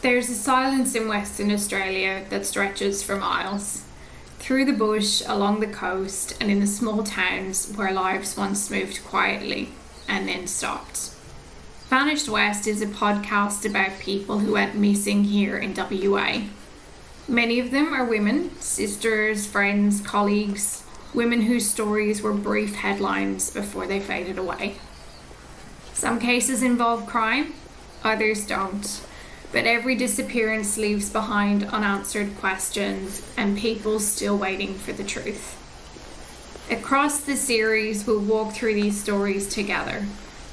There's a silence in Western Australia that stretches for miles. Through the bush, along the coast, and in the small towns where lives once moved quietly and then stopped. Vanished West is a podcast about people who went missing here in WA. Many of them are women, sisters, friends, colleagues, women whose stories were brief headlines before they faded away. Some cases involve crime, others don't. But every disappearance leaves behind unanswered questions and people still waiting for the truth. Across the series, we'll walk through these stories together.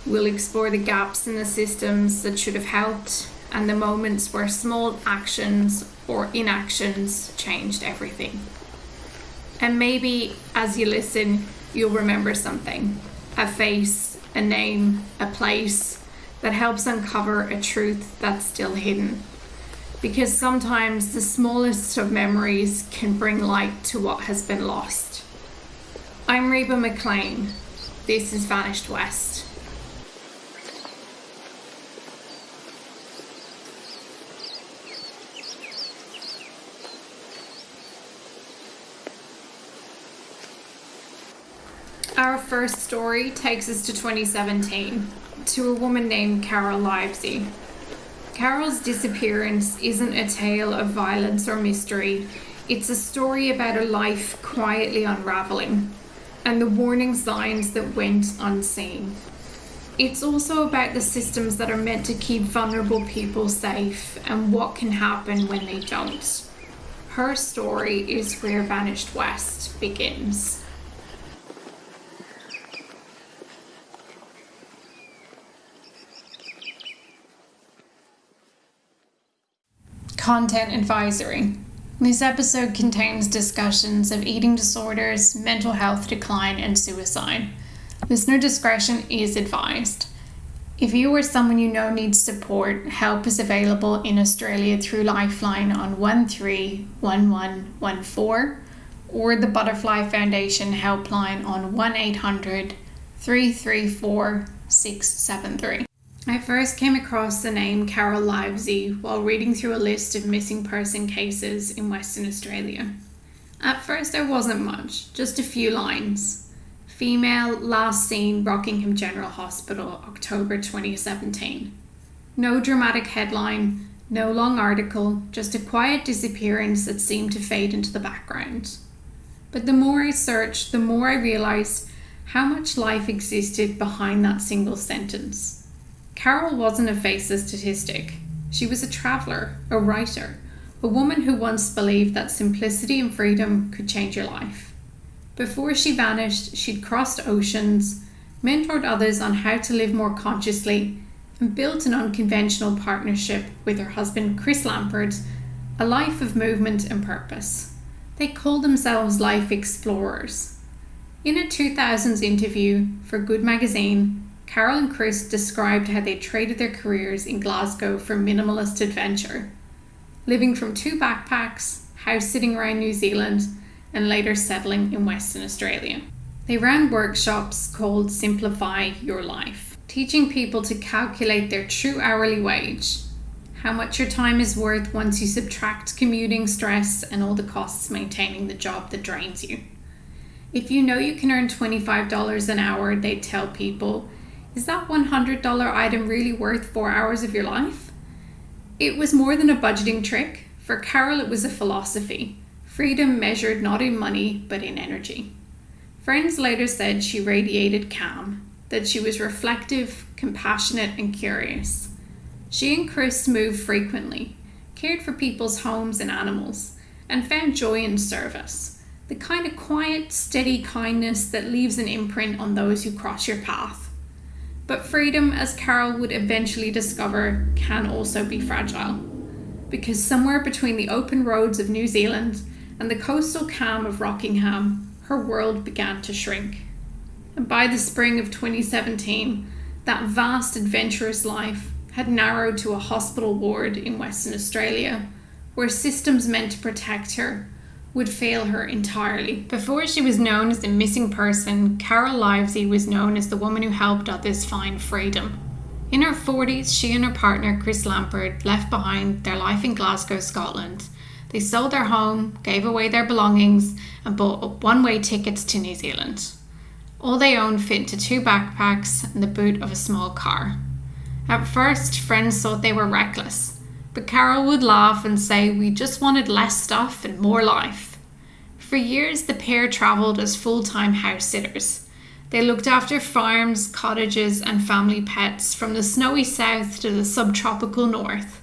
We'll explore the gaps in the systems that should have helped and the moments where small actions or inactions changed everything. And maybe as you listen, you'll remember something. A face, a name, a place that helps uncover a truth that's still hidden. Because sometimes the smallest of memories can bring light to what has been lost. I'm Reba McLean. This is Vanished West. Our first story takes us to 2017, to a woman named Carole Livesey. Carole's disappearance isn't a tale of violence or mystery. It's a story about a life quietly unraveling and the warning signs that went unseen. It's also about the systems that are meant to keep vulnerable people safe and what can happen when they don't. Her story is where Vanished West begins. Content advisory. This episode contains discussions of eating disorders, mental health decline, and suicide. Listener discretion is advised. If you or someone you know needs support, help is available in Australia through Lifeline on 131114 or the Butterfly Foundation helpline on 1800 334 673. I first came across the name Carole Livesey while reading through a list of missing person cases in Western Australia. At first there wasn't much, just a few lines. Female, last seen Rockingham General Hospital, October 2017. No dramatic headline, no long article, just a quiet disappearance that seemed to fade into the background. But the more I searched, the more I realised how much life existed behind that single sentence. Carole wasn't a faceless statistic. She was a traveller, a writer, a woman who once believed that simplicity and freedom could change your life. Before she vanished, she'd crossed oceans, mentored others on how to live more consciously, and built an unconventional partnership with her husband Chris Lampard, a life of movement and purpose. They called themselves life explorers. In a 2000s interview for Good magazine, Carole and Chris described how they traded their careers in Glasgow for minimalist adventure, living from 2 backpacks, house sitting around New Zealand, and later settling in Western Australia. They ran workshops called Simplify Your Life, teaching people to calculate their true hourly wage, how much your time is worth once you subtract commuting stress and all the costs maintaining the job that drains you. If you know you can earn $25 an hour, they'd tell people, is that $100 item really worth 4 hours of your life? It was more than a budgeting trick. For Carole, it was a philosophy. Freedom measured not in money, but in energy. Friends later said she radiated calm, that she was reflective, compassionate, and curious. She and Chris moved frequently, cared for people's homes and animals, and found joy in service. The kind of quiet, steady kindness that leaves an imprint on those who cross your path. But freedom, as Carole would eventually discover, can also be fragile. Because somewhere between the open roads of New Zealand and the coastal calm of Rockingham, her world began to shrink. And by the spring of 2017, that vast adventurous life had narrowed to a hospital ward in Western Australia, where systems meant to protect her would fail her entirely. Before she was known as the missing person, Carole Livesey was known as the woman who helped others find freedom. In her 40s, she and her partner Chris Lampard left behind their life in Glasgow, Scotland. They sold their home, gave away their belongings, and bought one-way tickets to New Zealand. All they owned fit into 2 backpacks and the boot of a small car. At first, friends thought they were reckless, but Carole would laugh and say we just wanted less stuff and more life. For years, the pair travelled as full-time house sitters. They looked after farms, cottages, and family pets from the snowy south to the subtropical north.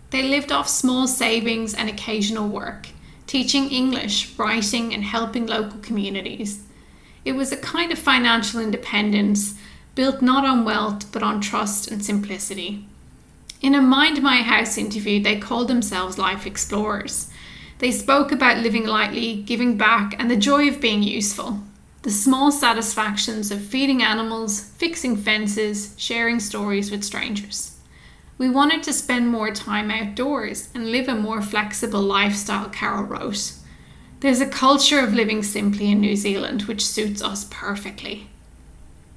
They lived off small savings and occasional work, teaching English, writing, and helping local communities. It was a kind of financial independence, built not on wealth but on trust and simplicity. In a Mind My House interview, they called themselves life explorers. They spoke about living lightly, giving back, and the joy of being useful. The small satisfactions of feeding animals, fixing fences, sharing stories with strangers. We wanted to spend more time outdoors and live a more flexible lifestyle, Carole wrote. There's a culture of living simply in New Zealand which suits us perfectly.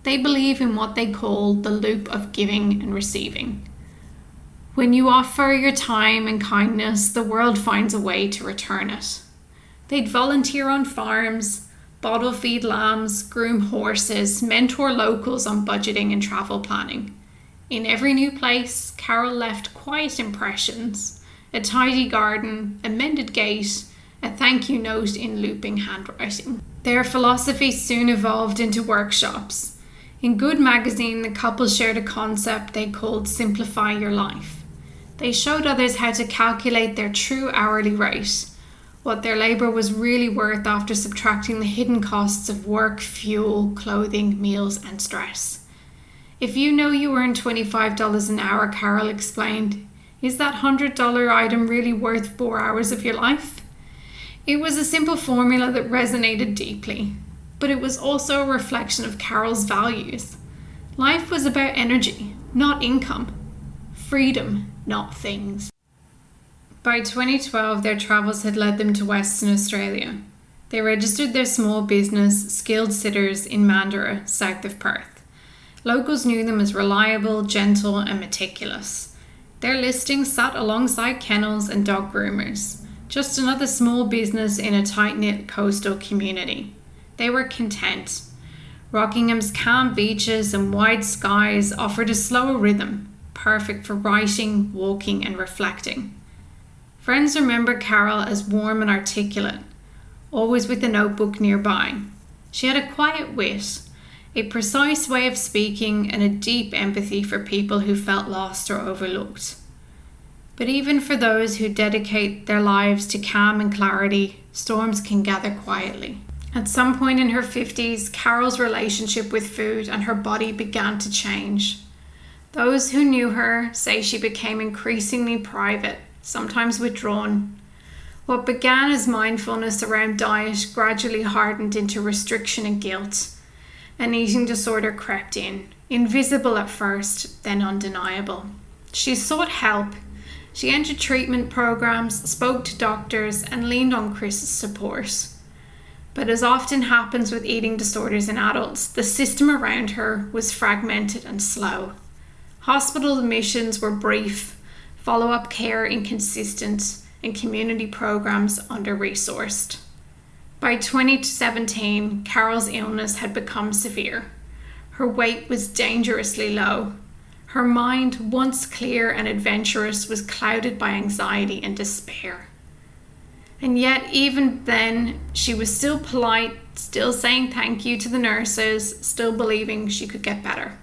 They believe in what they call the loop of giving and receiving. When you offer your time and kindness, the world finds a way to return it. They'd volunteer on farms, bottle feed lambs, groom horses, mentor locals on budgeting and travel planning. In every new place, Carole left quiet impressions, a tidy garden, a mended gate, a thank you note in looping handwriting. Their philosophy soon evolved into workshops. In Good magazine, the couple shared a concept they called Simplify Your Life. They showed others how to calculate their true hourly rate, what their labour was really worth after subtracting the hidden costs of work, fuel, clothing, meals, and stress. If you know you earn $25 an hour, Carole explained, is that $100 item really worth 4 hours of your life? It was a simple formula that resonated deeply, but it was also a reflection of Carole's values. Life was about energy, not income. Freedom, not things. By 2012, their travels had led them to Western Australia. They registered their small business, Skilled Sitters, in Mandurah, south of Perth. Locals knew them as reliable, gentle, and meticulous. Their listing sat alongside kennels and dog groomers, just another small business in a tight-knit coastal community. They were content. Rockingham's calm beaches and wide skies offered a slower rhythm, perfect for writing, walking, and reflecting. Friends remember Carole as warm and articulate, always with a notebook nearby. She had a quiet wit, a precise way of speaking, and a deep empathy for people who felt lost or overlooked. But even for those who dedicate their lives to calm and clarity, storms can gather quietly. At some point in her 50s, Carole's relationship with food and her body began to change. Those who knew her say she became increasingly private, sometimes withdrawn. What began as mindfulness around diet gradually hardened into restriction and guilt. An eating disorder crept in, invisible at first, then undeniable. She sought help. She entered treatment programs, spoke to doctors, and leaned on Chris's support. But as often happens with eating disorders in adults, the system around her was fragmented and slow. Hospital admissions were brief, follow-up care inconsistent, and community programs under-resourced. By 2017, Carole's illness had become severe. Her weight was dangerously low. Her mind, once clear and adventurous, was clouded by anxiety and despair. And yet, even then, she was still polite, still saying thank you to the nurses, still believing she could get better.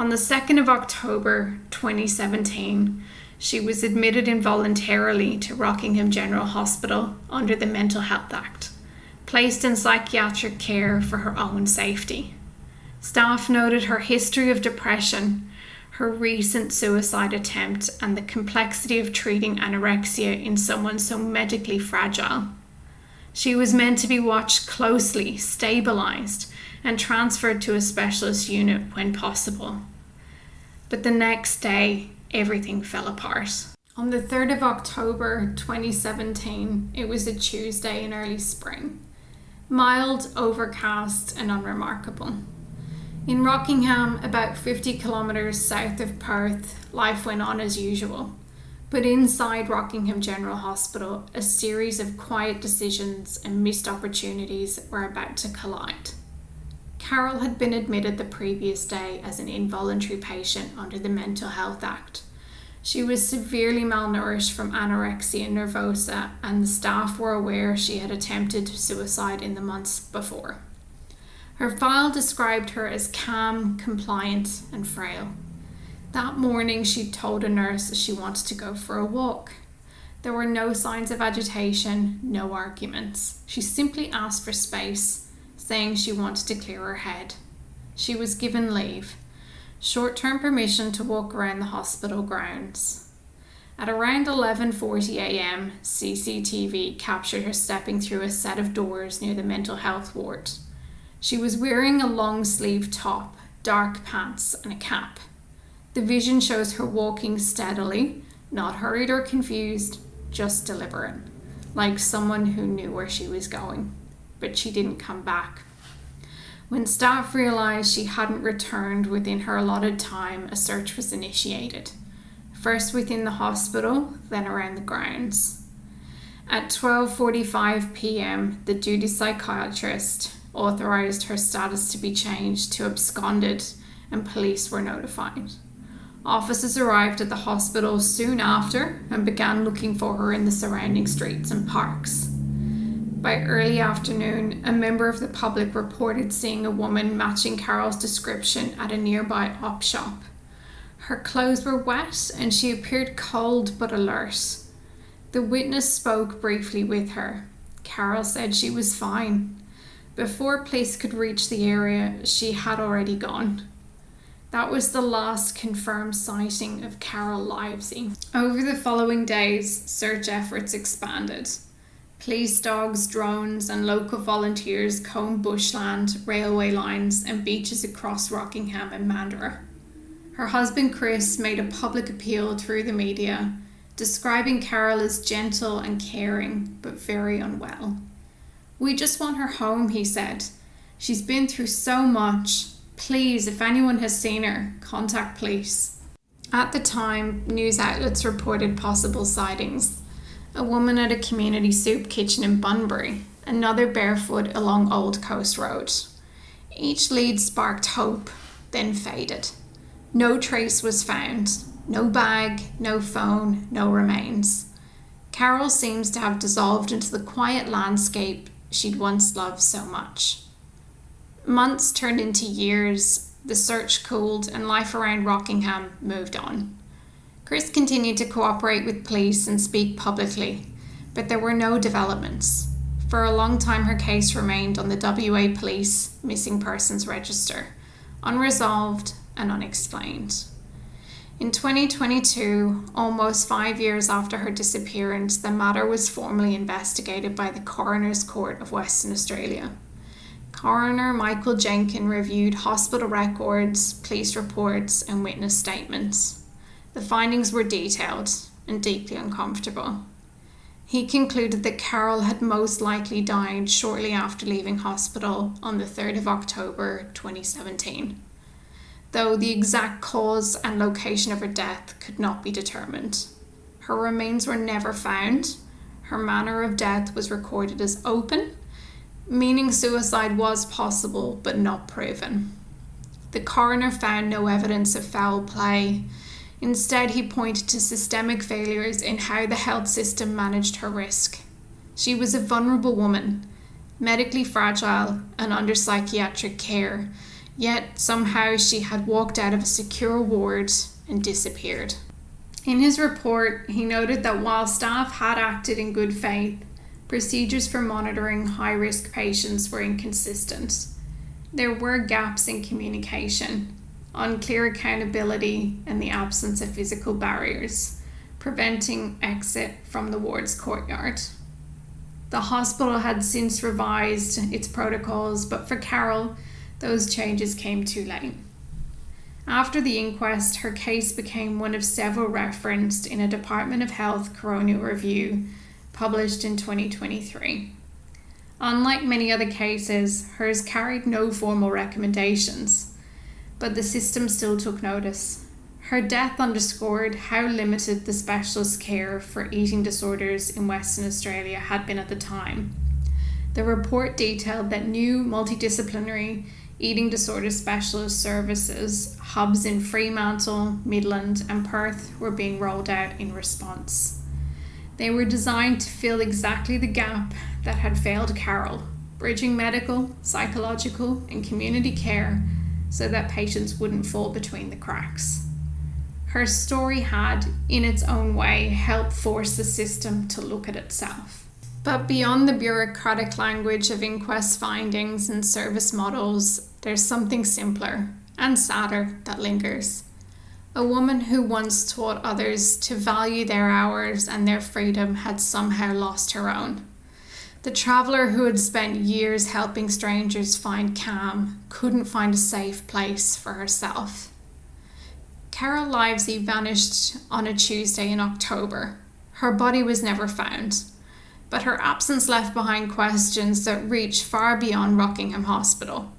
On the 2nd of October 2017, she was admitted involuntarily to Rockingham General Hospital under the Mental Health Act, placed in psychiatric care for her own safety. Staff noted her history of depression, her recent suicide attempt, and the complexity of treating anorexia in someone so medically fragile. She was meant to be watched closely, stabilized, and transferred to a specialist unit when possible. But the next day, everything fell apart. On the 3rd of October 2017, it was a Tuesday in early spring. Mild, overcast, and unremarkable. In Rockingham, about 50 kilometres south of Perth, life went on as usual. But inside Rockingham General Hospital, a series of quiet decisions and missed opportunities were about to collide. Carole had been admitted the previous day as an involuntary patient under the Mental Health Act. She was severely malnourished from anorexia nervosa, and the staff were aware she had attempted suicide in the months before. Her file described her as calm, compliant, and frail. That morning, she told a nurse she wanted to go for a walk. There were no signs of agitation, no arguments. She simply asked for space, saying she wanted to clear her head. She was given leave, short-term permission to walk around the hospital grounds. At around 11:40 a.m, CCTV captured her stepping through a set of doors near the mental health ward. She was wearing a long-sleeved top, dark pants, and a cap. The vision shows her walking steadily, not hurried or confused, just deliberate, like someone who knew where she was going. But she didn't come back. When staff realised she hadn't returned within her allotted time, a search was initiated. First within the hospital, then around the grounds. At 12:45 p.m, the duty psychiatrist authorised her status to be changed to absconded, and police were notified. Officers arrived at the hospital soon after and began looking for her in the surrounding streets and parks. By early afternoon, a member of the public reported seeing a woman matching Carole's description at a nearby op shop. Her clothes were wet and she appeared cold but alert. The witness spoke briefly with her. Carole said she was fine. Before police could reach the area, she had already gone. That was the last confirmed sighting of Carole Livesey. Over the following days, search efforts expanded. Police dogs, drones, and local volunteers combed bushland, railway lines, and beaches across Rockingham and Mandurah. Her husband Chris made a public appeal through the media, describing Carole as gentle and caring, but very unwell. "We just want her home," he said. "She's been through so much. Please, if anyone has seen her, contact police." At the time, news outlets reported possible sightings. A woman at a community soup kitchen in Bunbury, another barefoot along Old Coast Road. Each lead sparked hope, then faded. No trace was found. No bag, no phone, no remains. Carole seems to have dissolved into the quiet landscape she'd once loved so much. Months turned into years, the search cooled, and life around Rockingham moved on. Chris continued to cooperate with police and speak publicly, but there were no developments. For a long time, her case remained on the WA Police Missing Persons Register, unresolved and unexplained. In 2022, almost 5 years after her disappearance, the matter was formally investigated by the Coroner's Court of Western Australia. Coroner Michael Jenkin reviewed hospital records, police reports, and witness statements. The findings were detailed and deeply uncomfortable. He concluded that Carole had most likely died shortly after leaving hospital on the 3rd of October 2017. Though the exact cause and location of her death could not be determined. Her remains were never found. Her manner of death was recorded as open, meaning suicide was possible but not proven. The coroner found no evidence of foul play. Instead, he pointed to systemic failures in how the health system managed her risk. She was a vulnerable woman, medically fragile and under psychiatric care, yet somehow she had walked out of a secure ward and disappeared. In his report, he noted that while staff had acted in good faith, procedures for monitoring high-risk patients were inconsistent. There were gaps in communication, unclear accountability, and the absence of physical barriers, preventing exit from the ward's courtyard. The hospital had since revised its protocols, but for Carole, those changes came too late. After the inquest, her case became one of several referenced in a Department of Health coronial review published in 2023. Unlike many other cases, hers carried no formal recommendations. but the system still took notice. Her death underscored how limited the specialist care for eating disorders in Western Australia had been at the time. The report detailed that new multidisciplinary eating disorder specialist services, hubs in Fremantle, Midland and Perth, were being rolled out in response. They were designed to fill exactly the gap that had failed Carole, bridging medical, psychological and community care so that patients wouldn't fall between the cracks. Her story had, in its own way, helped force the system to look at itself. But beyond the bureaucratic language of inquest findings and service models, there's something simpler and sadder that lingers. A woman who once taught others to value their hours and their freedom had somehow lost her own. The traveller who had spent years helping strangers find calm couldn't find a safe place for herself. Carole Livesey vanished on a Tuesday in October. Her body was never found, but her absence left behind questions that reach far beyond Rockingham Hospital.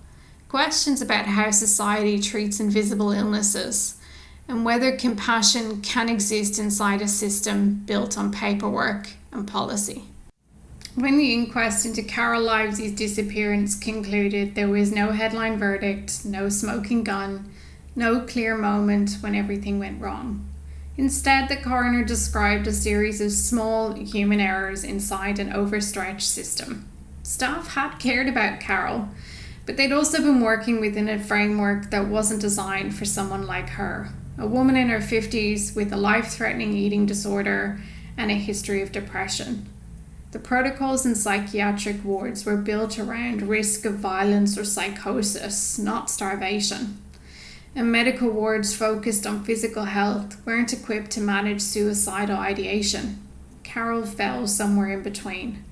Questions about how society treats invisible illnesses and whether compassion can exist inside a system built on paperwork and policy. When the inquest into Carole Livesey's disappearance concluded, there was no headline verdict, no smoking gun, no clear moment when everything went wrong. Instead, the coroner described a series of small human errors inside an overstretched system. Staff had cared about Carole, but they'd also been working within a framework that wasn't designed for someone like her, a woman in her 50s with a life-threatening eating disorder and a history of depression. The protocols in psychiatric wards were built around risk of violence or psychosis, not starvation. And medical wards focused on physical health weren't equipped to manage suicidal ideation. Carole fell somewhere in between.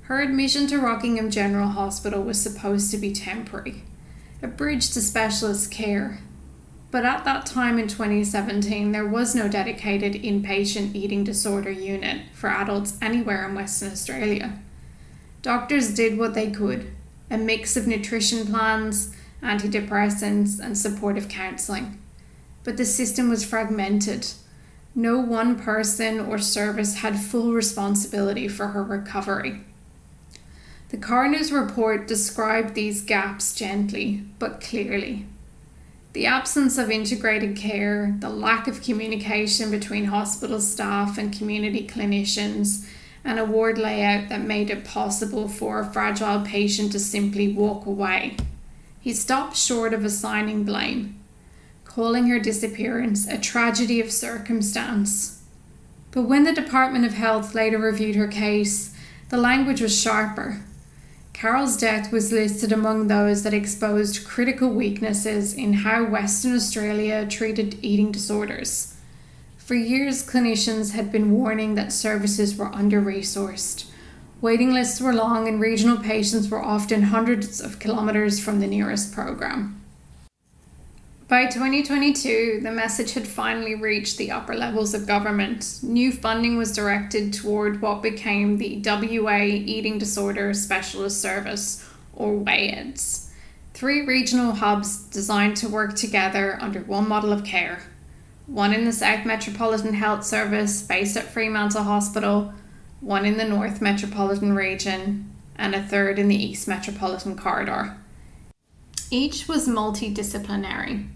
Her admission to Rockingham General Hospital was supposed to be temporary, a bridge to specialist care. But at that time in 2017, there was no dedicated inpatient eating disorder unit for adults anywhere in Western Australia. Doctors did what they could, a mix of nutrition plans, antidepressants and supportive counselling. But the system was fragmented. No one person or service had full responsibility for her recovery. The coroner's report described these gaps gently but clearly. The absence of integrated care, the lack of communication between hospital staff and community clinicians, and a ward layout that made it possible for a fragile patient to simply walk away. He stopped short of assigning blame, calling her disappearance a tragedy of circumstance. But when the Department of Health later reviewed her case, the language was sharper. Carole's death was listed among those that exposed critical weaknesses in how Western Australia treated eating disorders. For years, clinicians had been warning that services were under-resourced. Waiting lists were long and regional patients were often hundreds of kilometres from the nearest program. By 2022, the message had finally reached the upper levels of government. New funding was directed toward what became the WA Eating Disorder Specialist Service, or WAEDS. 3 regional hubs designed to work together under one model of care. One in the South Metropolitan Health Service based at Fremantle Hospital, one in the North Metropolitan Region, and a third in the East Metropolitan Corridor. Each was multidisciplinary.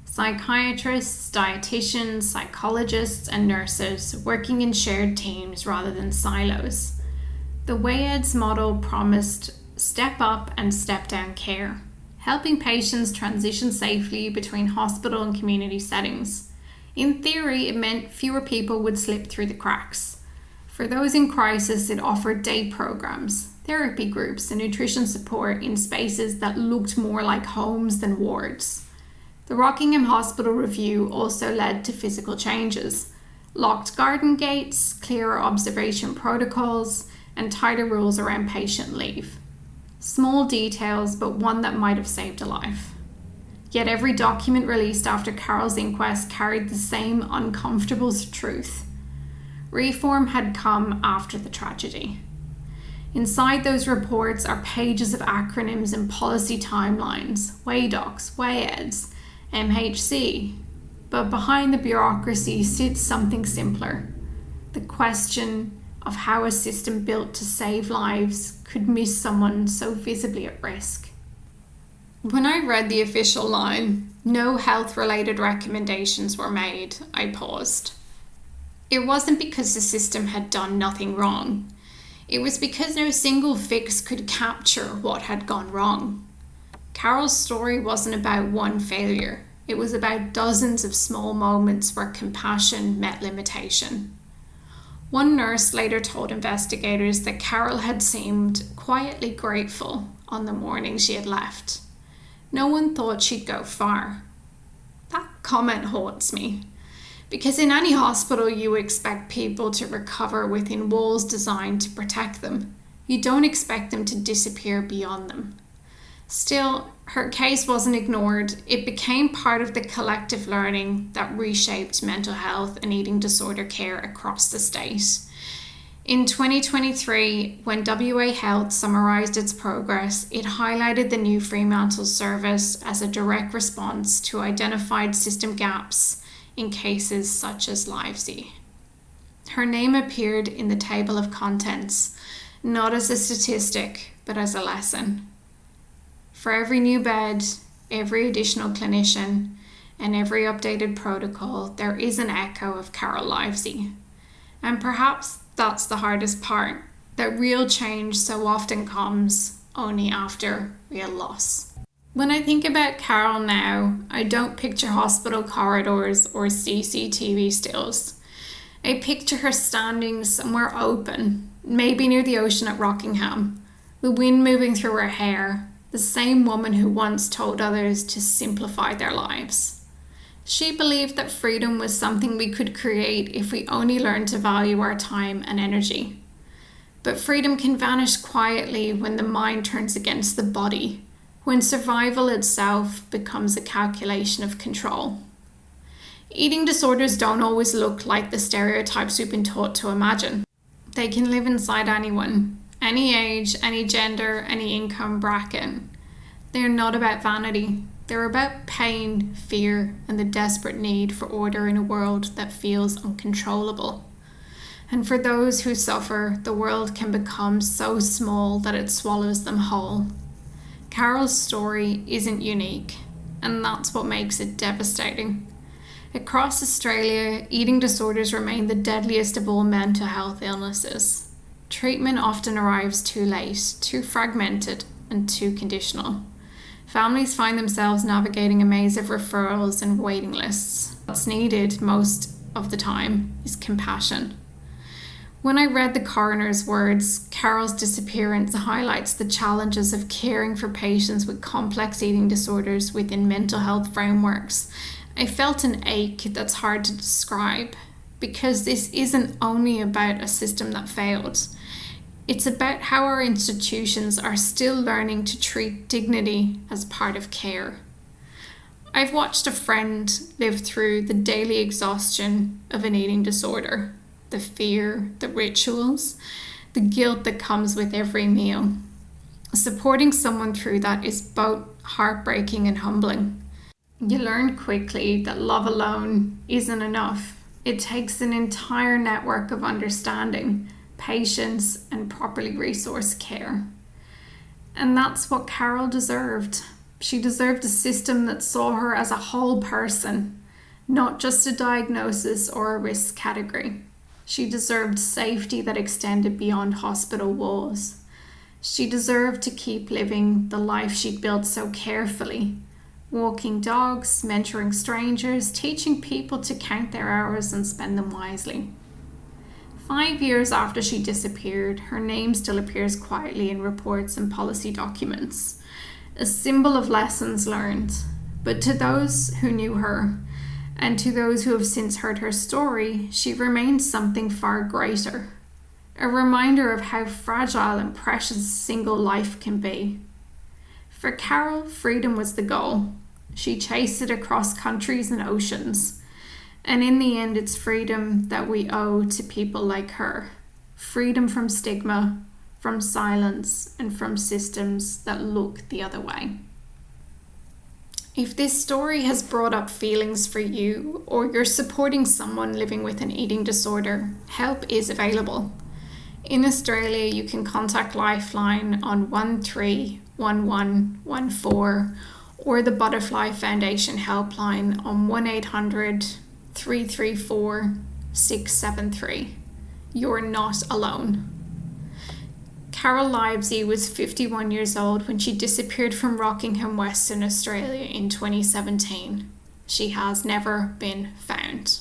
Psychiatrists, dietitians, psychologists, and nurses working in shared teams rather than silos. The WAEDS model promised step up and step down care, helping patients transition safely between hospital and community settings. In theory, it meant fewer people would slip through the cracks. For those in crisis, it offered day programs, therapy groups, and nutrition support in spaces that looked more like homes than wards. The Rockingham Hospital review also led to physical changes: locked garden gates, clearer observation protocols, and tighter rules around patient leave. Small details, but one that might have saved a life. Yet every document released after Carole's inquest carried the same uncomfortable truth. Reform had come after the tragedy. Inside those reports are pages of acronyms and policy timelines, WADOCs, WAEDS, MHC. But behind the bureaucracy sits something simpler: the question of how a system built to save lives could miss someone so visibly at risk. When I read the official line, "No health-related recommendations were made," I paused. It wasn't because the system had done nothing wrong. It was because no single fix could capture what had gone wrong. Carole's story wasn't about one failure. It was about dozens of small moments where compassion met limitation. One nurse later told investigators that Carole had seemed quietly grateful on the morning she had left. No one thought she'd go far. That comment haunts me, because in any hospital you expect people to recover within walls designed to protect them. You don't expect them to disappear beyond them. Still, her case wasn't ignored. It became part of the collective learning that reshaped mental health and eating disorder care across the state. In 2023, when WA Health summarised its progress, it highlighted the new Fremantle service as a direct response to identified system gaps in cases such as Livesey. Her name appeared in the table of contents, not as a statistic, but as a lesson. For every new bed, every additional clinician, and every updated protocol, there is an echo of Carole Livesey. And perhaps that's the hardest part, that real change so often comes only after real loss. When I think about Carole now, I don't picture hospital corridors or CCTV stills. I picture her standing somewhere open, maybe near the ocean at Rockingham, the wind moving through her hair, the same woman who once told others to simplify their lives. She believed that freedom was something we could create if we only learned to value our time and energy. But freedom can vanish quietly when the mind turns against the body, when survival itself becomes a calculation of control. Eating disorders don't always look like the stereotypes we've been taught to imagine. They can live inside anyone, any age, any gender, any income bracket. They're not about vanity. They're about pain, fear, and the desperate need for order in a world that feels uncontrollable. And for those who suffer, the world can become so small that it swallows them whole. Carole's story isn't unique, and that's what makes it devastating. Across Australia, eating disorders remain the deadliest of all mental health illnesses. Treatment often arrives too late, too fragmented, and too conditional. Families find themselves navigating a maze of referrals and waiting lists. What's needed most of the time is compassion. When I read the coroner's words, Carole's disappearance highlights the challenges of caring for patients with complex eating disorders within mental health frameworks. I felt an ache that's hard to describe, because this isn't only about a system that failed. It's about how our institutions are still learning to treat dignity as part of care. I've watched a friend live through the daily exhaustion of an eating disorder, the fear, the rituals, the guilt that comes with every meal. Supporting someone through that is both heartbreaking and humbling. You learn quickly that love alone isn't enough. It takes an entire network of understanding, patience, and properly resourced care. And that's what Carole deserved. She deserved a system that saw her as a whole person, not just a diagnosis or a risk category. She deserved safety that extended beyond hospital walls. She deserved to keep living the life she'd built so carefully, walking dogs, mentoring strangers, teaching people to count their hours and spend them wisely. 5 years after she disappeared, her name still appears quietly in reports and policy documents, a symbol of lessons learned. But to those who knew her, and to those who have since heard her story, she remains something far greater, a reminder of how fragile and precious a single life can be. For Carole, freedom was the goal. She chased it across countries and oceans. And in the end, it's freedom that we owe to people like her. Freedom from stigma, from silence, and from systems that look the other way. If this story has brought up feelings for you, or you're supporting someone living with an eating disorder, help is available. In Australia, you can contact Lifeline on 131114 or the Butterfly Foundation helpline on 1-800-334-673. You're not alone. Carole Livesey was 51 years old when she disappeared from Rockingham, Western Australia in 2017. She has never been found.